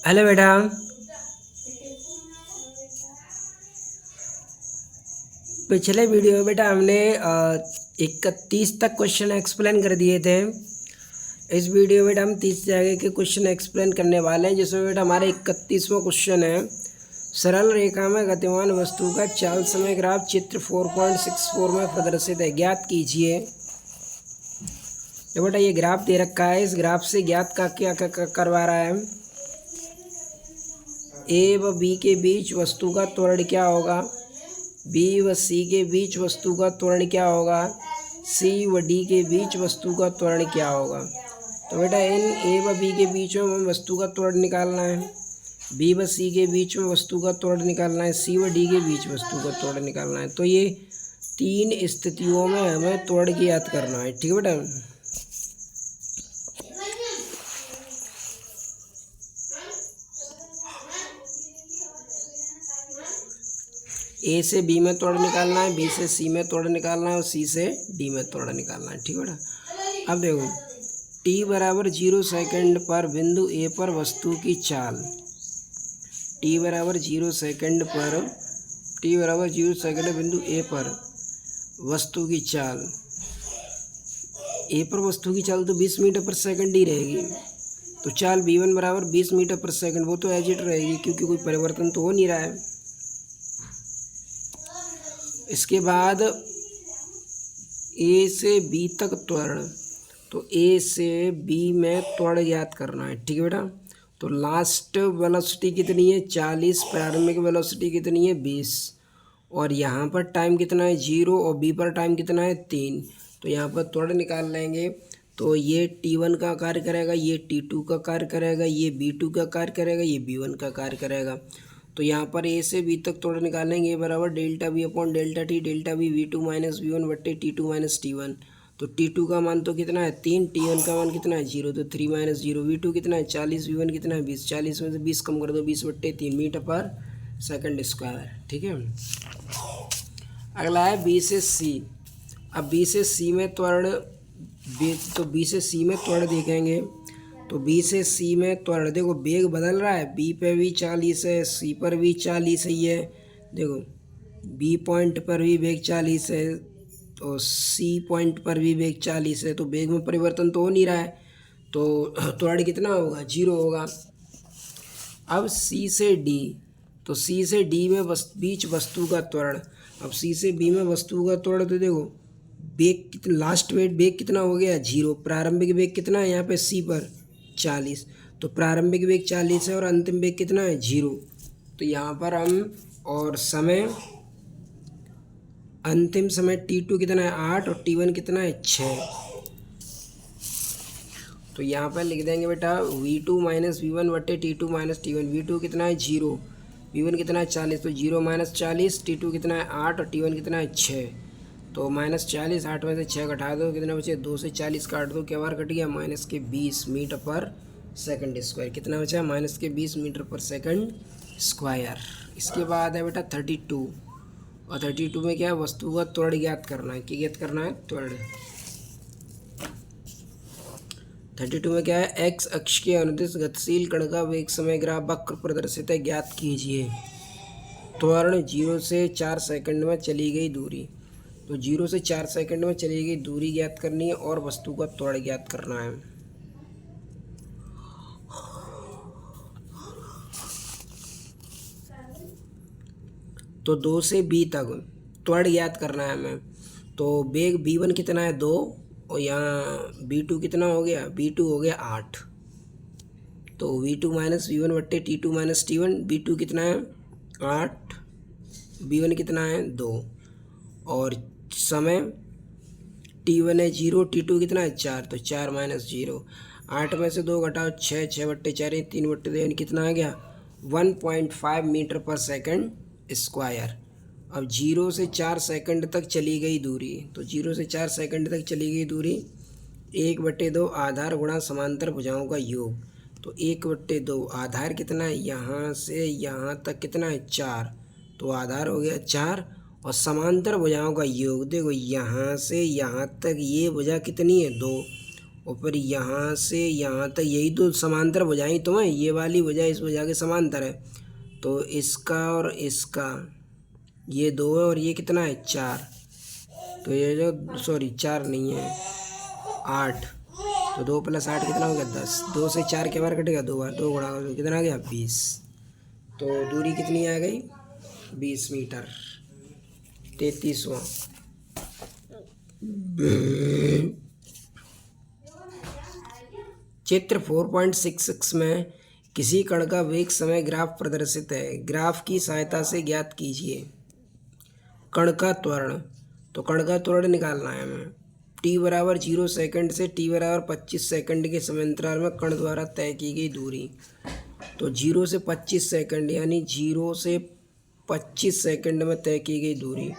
Hello बेटा। पिछले video में बेटा हमने 31 तक क्वेश्चन एक्सप्लेन कर दिए थे। इस वीडियो में बेटा हम 30 से आगे के क्वेश्चन एक्सप्लेन करने वाले हैं, जिसमें बेटा हमारा 31वां क्वेश्चन है। सरल रेखा में गतिमान वस्तु का चाल समय ग्राफ चित्र 4.64 में प्रदर्शित है, ज्ञात कीजिए। तो बेटा ये ग्राफ दे रखा है, इस ग्राफ से ज्ञात का क्या करवा रहा है। ए व बी के बीच वस्तु का त्वरण क्या होगा, बी व सी के बीच वस्तु का त्वरण क्या होगा, सी व डी के बीच वस्तु का त्वरण क्या होगा। तो बेटा इन ए व बी के बीच में हमें वस्तु का त्वरण निकालना है, बी व सी के बीच में वस्तु का त्वरण निकालना है, सी व डी के बीच वस्तु का त्वरण निकालना है। तो ये तीन स्थितियों में हमें त्वरण ज्ञात करना है, ठीक है बेटा। ए से बी में त्वरण निकालना है, बी से सी में त्वरण निकालना है और सी से डी में त्वरण निकालना है, ठीक है बेटा। अब देखो t बराबर 0 सेकंड पर बिंदु ए पर वस्तु की चाल, t बराबर 0 सेकंड पर बिंदु ए पर वस्तु की चाल, ए पर वस्तु की चाल तो 20 मीटर पर सेकंड ही रहेगी। तो चाल b1 बराबर 20 मीटर पर सेकंड, वो तो एज इट रहेगी क्योंकि कोई परिवर्तन तो हो नहीं रहा है। इसके बाद ए से बी तक त्वरण, तो ए से बी में त्वरण ज्ञात करना है, ठीक है बेटा। तो लास्ट वेलोसिटी कितनी है 40, प्रारंभिक वेलोसिटी कितनी है 20, और यहाँ पर टाइम कितना है 0 और बी पर टाइम कितना है 3। तो यहाँ पर त्वरण निकाल लेंगे। तो ये T1 का कार्य करेगा, ये T2 का कार्य करेगा, ये B2 का कार्य करेगा, ये B1 का कार्य करेगा। तो यहाँ पर ए से बी तक त्वरण निकालेंगे, बराबर delta B upon delta T, delta B V2 minus V1 बट्टे T2 माइनस T1। तो T2 का मान तो कितना है 3, T1 का मान कितना है 0, तो 3 माइनस 0। V2 कितना है 40, V1 कितना है 20, 40 में से 20 कम कर दो, 20 बट्टे 3 मीटर पर सेकंड स्क्वायर, ठीक है। अगला है बी से सी। अब बी से सी में त्वरण, तो बी से सी में त्वरण देखेंगे। तो बी से सी में त्वरण देखो, वेग बदल रहा है, बी पे भी 40 है, सी पर भी 40 ही है। देखो बी पॉइंट पर भी वेग 40 है, तो सी पॉइंट पर भी वेग 40 है। तो वेग में परिवर्तन तो हो नहीं रहा है, तो त्वरण कितना होगा 0 होगा। अब सी से डी, तो सी से डी में बीच वस्तु का त्वरण। अब सी से बी में वस्तु का त्वरण, तो देखो वेग कितना, लास्ट वेग कितना हो गया 0, प्रारंभिक वेग कितना है यहाँ पे सी पर 40, तो प्रारंभिक वेग 40 है और अंतिम वेग कितना है 0। तो यहाँ पर हम, और समय, अंतिम समय T2 कितना है 8 और T1 कितना है 6। तो यहाँ पर लिख देंगे बेटा V2 माइनस V1 बट्टे T2 माइनस T1। V2 कितना है 0, V1 कितना है 40, तो 0 माइनस 40, T2 कितना है 8 और T1 कितना है 6। तो माइनस 40, 8 में से 6 घटा दो, कितना बचे 2 से 40 काट दो, क्या बार कट गया माइनस के 20 मीटर पर सेकंड स्क्वायर। कितना बचा माइनस के 20 मीटर पर सेकंड स्क्वायर। इसके बाद है बेटा 32, और 32 में क्या है वस्तु का त्वरण ज्ञात करना है। क्या ज्ञात करना है त्वरण। 32 में क्या है एक्स अक्ष के अनुदिश गतिशील कण का वेग समय ग्राफ वक्र प्रदर्शित है, ज्ञात कीजिए। त्वरण 0 से 4 सेकंड में चली गई दूरी, तो 0 से 4 सेकंड में चली गई दूरी ज्ञात करनी है और वस्तु का त्वरण ज्ञात करना है। तो 2 से बी तक त्वरण ज्ञात करना है हमें। तो वेग B1 कितना है 2, और यहाँ B2 कितना हो गया, B2 हो गया 8। तो V2 माइनस V1 बट्टे T2 माइनस T1, B2 कितना है 8, B1 कितना है 2, और समय T1 है 0, T2 कितना है 4, तो 4 माइनस 0। 8 में से 2 घटाओ 6, 6 बट्टे 4 3 बट्टे 2 कितना आ गया 1.5 मीटर पर सेकंड स्क्वायर। अब 0 से 4 सेकंड तक चली गई दूरी, तो 0 से 4 सेकंड तक चली गई दूरी 1/2 आधार गुणा समांतर भुजाओं का योग। तो 1/2 आधार कितना है यहाँ से यहाँ तक कितना है 4, तो आधार हो गया 4, और समांतर भुजाओं का योग देखो यहाँ से यहाँ तक ये भुजा कितनी है 2, और फिर यहाँ से यहाँ तक यही तो समांतर भुजाएं तो हैं, ये वाली भुजा इस भुजा के समांतर है, तो इसका और इसका ये 2 है और ये कितना है 4, तो ये जो सॉरी 4 नहीं है 8, तो 2 + 8 कितना हो गया 10, 2 से 4 के बार कटेगा 2 बार, 2 गुणा तो कितना आ गया 20, तो दूरी कितनी आ गई 20 मीटर। 33वां चित्र 4.66 में किसी कण का वेग समय ग्राफ प्रदर्शित है, ग्राफ की सहायता से ज्ञात कीजिए कण का त्वरण। तो कण का त्वरण निकालना है हमें। t = 0 सेकंड से t = 25 सेकंड के समयांतराल में कण द्वारा तय की गई दूरी, तो 0 से 25 सेकंड यानी 0 से 25 सेकंड में तय की गई दूरी,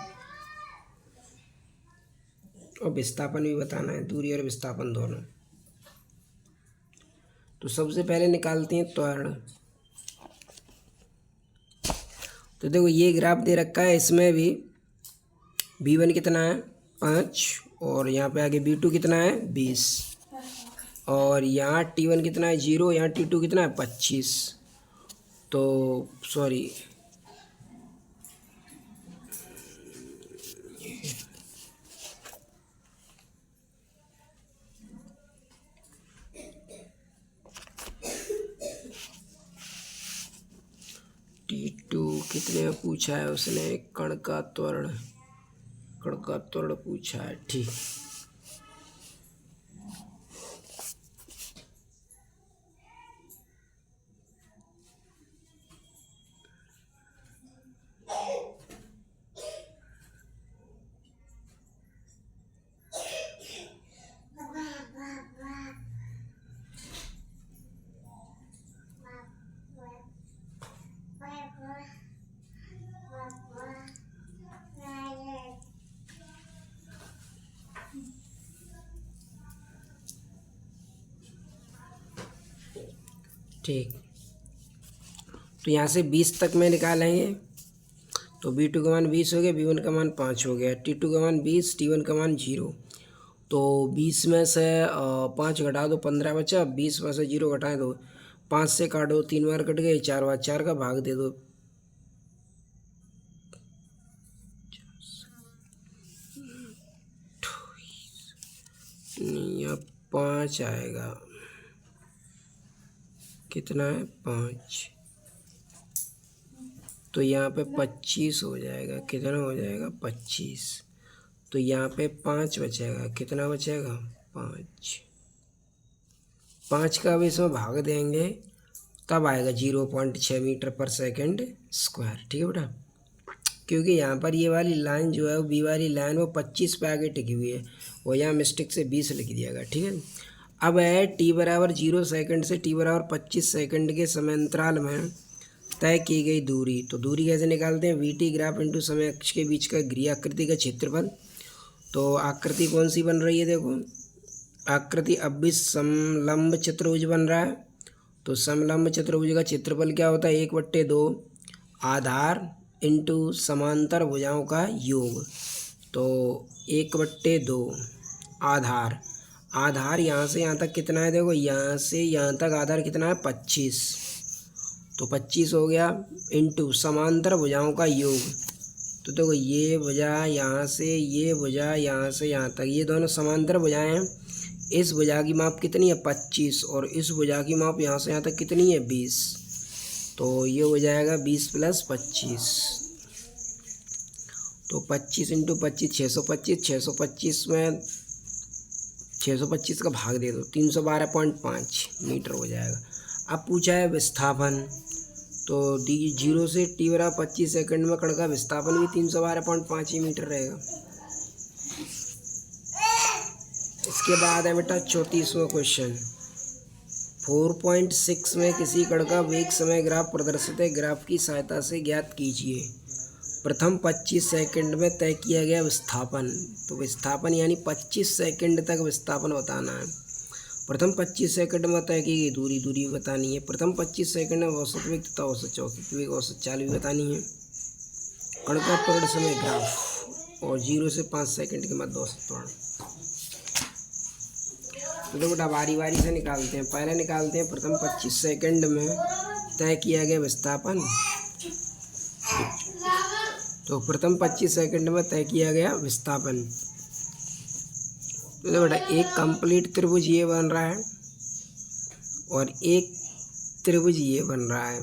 और विस्थापन भी बताना है, दूरी और विस्थापन दोनों। तो सबसे पहले निकालते हैं त्वरण। तो देखो ये ग्राफ दे रखा है, इसमें भी v1 कितना है 5, और यहाँ पे आगे v2 कितना है 20, और यहाँ t1 कितना है 0, यहाँ t2 कितना है 25, तो सॉरी t2 कितने में पूछा है उसने, कण का त्वरण पूछा है, ठीक। ठीक, तो यहाँ से 20 तक में निकालेंगे, तो v2 का मान 20 हो गया, v1 का मान 5 हो गया, t2 का मान 20, t1 का मान 0, तो 20 में से 5 घटा दो 15 बचा, 20 में से 0 घटाएं दो, 5 से काटो 3 बार कट गए, 4 बार 4 का भाग दे दो, यहाँ 5 आएगा, कितना है 5, तो यहाँ पे 25 हो जाएगा, कितना हो जाएगा 25, तो यहाँ पे 5 बचेगा, कितना बचेगा 5 का अब इसमें भाग देंगे तब आएगा 0.6 मीटर पर सेकंड स्क्वायर, ठीक है बेटा, क्योंकि यहाँ पर ये वाली लाइन जो है वो बी वाली लाइन वो 25 पे आगे टिकी हुई है, वो यहाँ मिस्टेक से 20 लिख दिया गया, ठीक है। अब है t = 0 सेकंड से t = 25 सेकंड के समयांतराल में तय की गई दूरी, तो दूरी कैसे निकालते हैं, वीटी ग्राफ इंटू समय अक्ष के बीच का गृह आकृति का क्षेत्रफल। तो आकृति कौन सी बन रही है, देखो आकृति अब भी समलंब चतुर्भुज बन रहा है, तो समलंब चतुर्भुज का क्षेत्रफल क्या होता है 1/2 आधार इंटू समांतर भुजाओं का योग, तो 1/2 आधार यहाँ से यहाँ तक कितना है, देखो यहाँ से यहाँ तक आधार कितना है 25, तो 25 हो गया, इंटू समांतर भुजाओं का योग, तो देखो ये भुजा यहाँ से ये भुजा यहाँ से यहाँ तक, ये दोनों समांतर भुजाएं हैं, इस भुजा की माप कितनी है 25, और इस भुजा की माप यहाँ से यहाँ तक कितनी है 20, तो ये हो जाएगा 20 + 25, तो 25 × 25 625, 625 में 625 का भाग दे दो 312.5 मीटर हो जाएगा। अब पूछा है विस्थापन, तो 0 से t = 25 सेकंड में कण का विस्थापन भी 312.5 ही मीटर रहेगा। इसके बाद है बेटा 34वां क्वेश्चन, 4.6 में किसी कण का वेग समय ग्राफ प्रदर्शित है, ग्राफ की सहायता से ज्ञात कीजिए प्रथम 25 सेकंड में तय किया गया विस्थापन। तो विस्थापन यानी 25 सेकंड तक विस्थापन बताना है, प्रथम 25 सेकंड में तय की गई दूरी बतानी है, प्रथम 25 सेकंड में औसत वेग तथा औसत चौकित वेग औसत चाल भी बतानी है, कण का त्वरण समय ग्राफ, और 0 से 5 सेकंड के मध्य औसत त्वरण। तो बेटा बारी बारी से निकालते हैं। पहले निकालते हैं प्रथम 25 सेकंड में तय किया गया विस्थापन। तो प्रथम 25 सेकंड में तय किया गया विस्थापन। तो बेटा एक कंप्लीट त्रिभुज ये बन रहा है और एक त्रिभुज ये बन रहा है।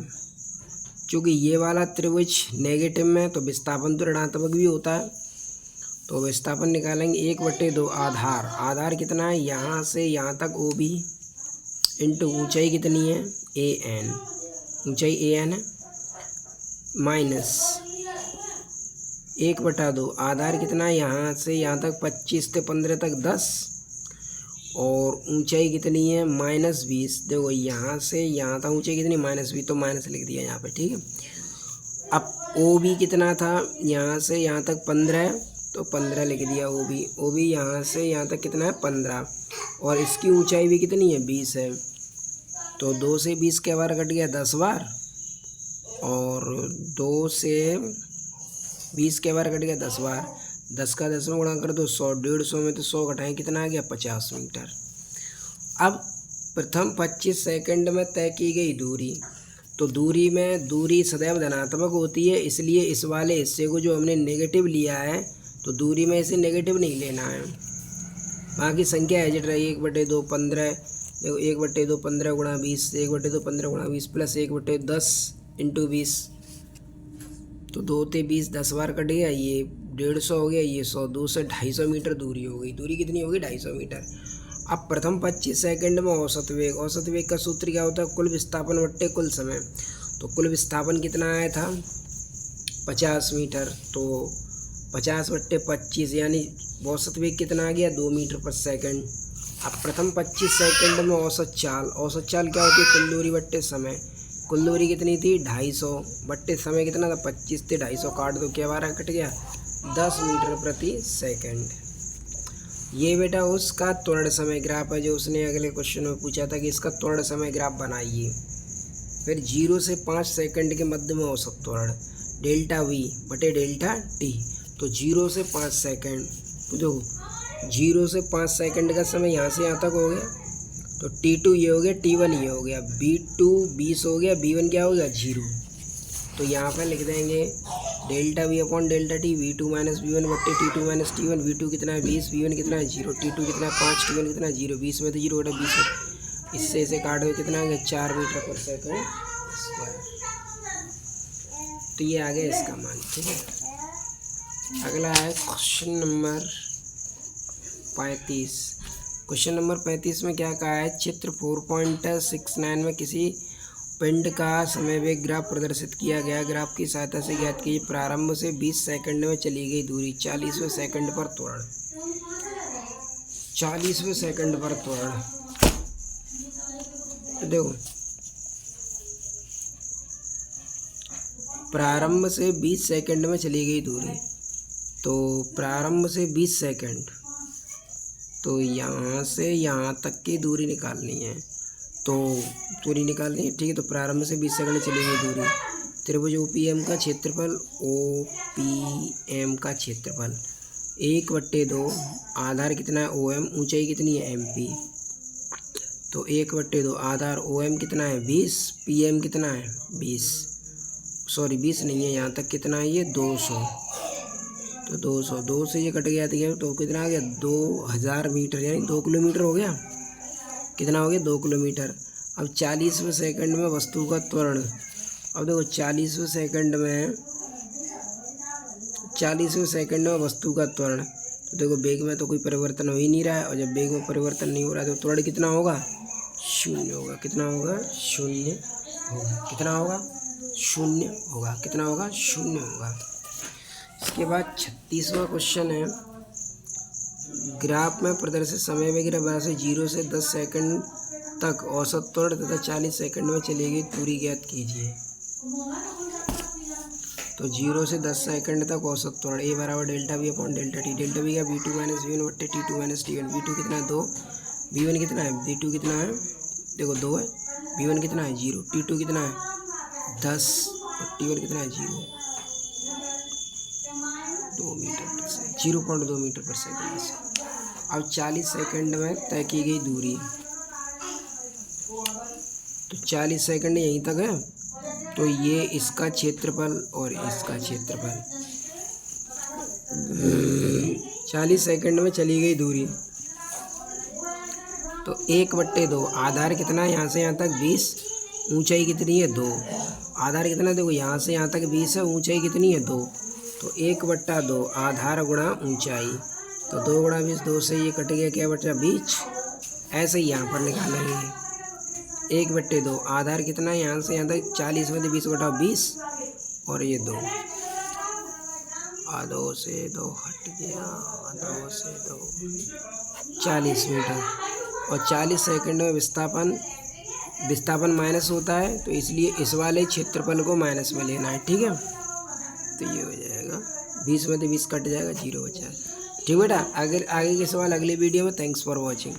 चूँकि ये वाला त्रिभुज नेगेटिव में तो विस्थापन तो ऋणात्मक भी होता है। तो विस्थापन निकालेंगे 1/2 आधार। आधार कितना है, यहाँ से यहाँ तक ओ बी इंटू ऊँचाई कितनी है ए एन, ऊँचाई ए एन है, माइनस 1/2 आधार कितना है, यहाँ से यहाँ तक 25 से 15 तक 10 और ऊंचाई कितनी है -20। देखो यहाँ से यहाँ तक ऊंचाई कितनी -20, तो माइनस लिख दिया यहाँ पे, ठीक है। अब ओ बी कितना था, यहाँ से यहाँ तक 15 है तो 15 लिख दिया ओ बी यहाँ से यहाँ तक कितना है 15 और इसकी ऊंचाई भी कितनी है 20 है। तो 2 से 20 के बार कट गया 10 बार और 2 से 20 के बार कट गया 10 बार। 10 का 10 में गुणा कर दो 100, 150 में तो 100 घटाएं कितना आ गया 50 मीटर। अब प्रथम 25 सेकंड में तय की गई दूरी, तो दूरी सदैव धनात्मक होती है, इसलिए इस वाले हिस्से को जो हमने नेगेटिव लिया है तो दूरी में इसे नेगेटिव नहीं लेना है। बाकी संख्या एजिट रही 1/2 15। देखो 1/2 15 गुणा 20, 1/2 15 गुणा 20 प्लस 1/10 इंटू 20, तो 2 से 20 10 बार कट गया, ये 150 हो गया, ये 100, 2 से 250 मीटर दूरी हो गई। दूरी कितनी होगी 250 मीटर। अब प्रथम 25 सेकंड में औसत वेग का सूत्र क्या होता है, कुल विस्थापन बट्टे कुल समय। तो कुल विस्थापन कितना आया था 50 मीटर, तो 50/25 यानी औसत वेग कितना आ गया 2 मीटर पर सेकंड। अब प्रथम 25 सेकंड में औसत चाल क्या होती है, कुल दूरी बट्टे समय। कुल दूरी कितनी थी 250 बट्टे समय कितना था 25 से 250 काट दो, क्या बारह कट गया 10 मीटर प्रति सेकंड। ये बेटा उसका त्वरण समय ग्राफ है जो उसने अगले क्वेश्चन में पूछा था कि इसका त्वरण समय ग्राफ बनाइए। फिर 0 से 5 सेकंड के मध्य में औसत त्वरण डेल्टा वी बटे डेल्टा टी। तो 0 से 5 सेकंड, तो देखो 0 से 5 सेकंड का समय यहाँ से यहाँ तक हो गया, तो T2 ये हो गया, T1 ये हो गया, B2 20 हो गया, B1 क्या हो गया 0। तो यहाँ पर लिख देंगे delta we upon delta T, V2 minus V1 बट्टे T2 माइनस T1। V2 कितना है 20, V1 कितना है 0, T2 कितना है 5, T1 कितना है 0। 20 में तो 0 बटा 20 में इससे इसे काट दो कितना आ गया 4 मीटर पर सेकंड स्क्वायर। तो ये आ गया इसका मान, ठीक है। अगला है क्वेश्चन नंबर 35। क्वेश्चन नंबर 35 में क्या कहा है, चित्र 4.69 में किसी पिंड का समय वेग ग्राफ प्रदर्शित किया गया। ग्राफ की सहायता से ज्ञात कीजिए प्रारंभ से 20 सेकंड में चली गई दूरी 40वें सेकंड पर त्वरण। 40वें सेकंड पर त्वरण, देखो प्रारंभ से 20 सेकंड में चली गई दूरी, तो प्रारंभ से 20 सेकंड, तो यहाँ से यहाँ तक की दूरी निकालनी है, तो दूरी निकालनी है, ठीक है। तो प्रारंभ से 20 सेकंड चली गई दूरी। त्रिभुज OPM का क्षेत्रफल, OPM का क्षेत्रफल 1/2 आधार कितना है OM, ऊंचाई कितनी है MP। तो 1/2 आधार OM कितना है 20, PM कितना है 20, सॉरी 20 नहीं है, यहाँ तक कितना है ये 200। तो 200 से ये कट गया तो कितना आ गया 2000 मीटर, यानी 2 किलोमीटर हो गया। कितना हो गया 2 किलोमीटर। अब 40वें सेकंड में वस्तु का त्वरण, अब देखो 40वें सेकंड में वस्तु का त्वरण, तो देखो वेग में तो कोई परिवर्तन हो ही नहीं रहा है, और जब वेग में परिवर्तन नहीं हो रहा है तो त्वरण कितना होगा 0 होगा। कितना होगा 0 होगा। कितना होगा 0 होगा। कितना होगा 0 होगा। इसके बाद 36वां क्वेश्चन है, ग्राफ में प्रदर्शित समय वेग ग्राफ से 0 से 10 सेकंड तक औसत त्वरण तथा 40 सेकंड में चली गई दूरी ज्ञात कीजिए। तो 0 से 10 सेकंड तक औसत त्वरण A बराबर delta we upon delta T. Delta we का V2 माइनस V1 बट्टे T2 माइनस T1। V2 कितना है 2, V1 कितना है, V2 कितना है देखो 2 है, V1 कितना है 0, T2 कितना है 10 और T1 कितना है 0, 2 मीटर पर सेकंड, 0.2 मीटर पर सेकंड। अब 40 सेकंड में तय की गई दूरी, तो 40 सेकंड यहीं तक है, तो ये इसका क्षेत्रफल और इसका क्षेत्रफल। 40 सेकंड में चली गई दूरी, तो 1/2 आधार कितना है यहाँ से यहाँ तक 20, ऊंचाई कितनी है 2, आधार कितना देखो यहाँ से यहाँ तक 20 है, ऊंचाई कितनी है 2, तो 1/2 आधार गुणा ऊंचाई, तो 2 गुणा 20, 2 से ये कट गया, क्या बचा 20। ऐसे ही यहाँ पर निकालेंगे 1/2 आधार कितना है यहाँ से यहाँ तक 40 में 20 घटाओ 20 और ये 2, आधो से 2 हट गया, आधो से 2 40 मीटर। और 40 सेकंड में विस्थापन माइनस होता है, तो इसलिए इस वाले क्षेत्रफल को माइनस में लेना है, ठीक है। तो ये हो जाएगा 20 में 20 कट जाएगा, 0 बचा है, ठीक बेटा। अगर आगे के सवाल अगले वीडियो में। Thanks for watching.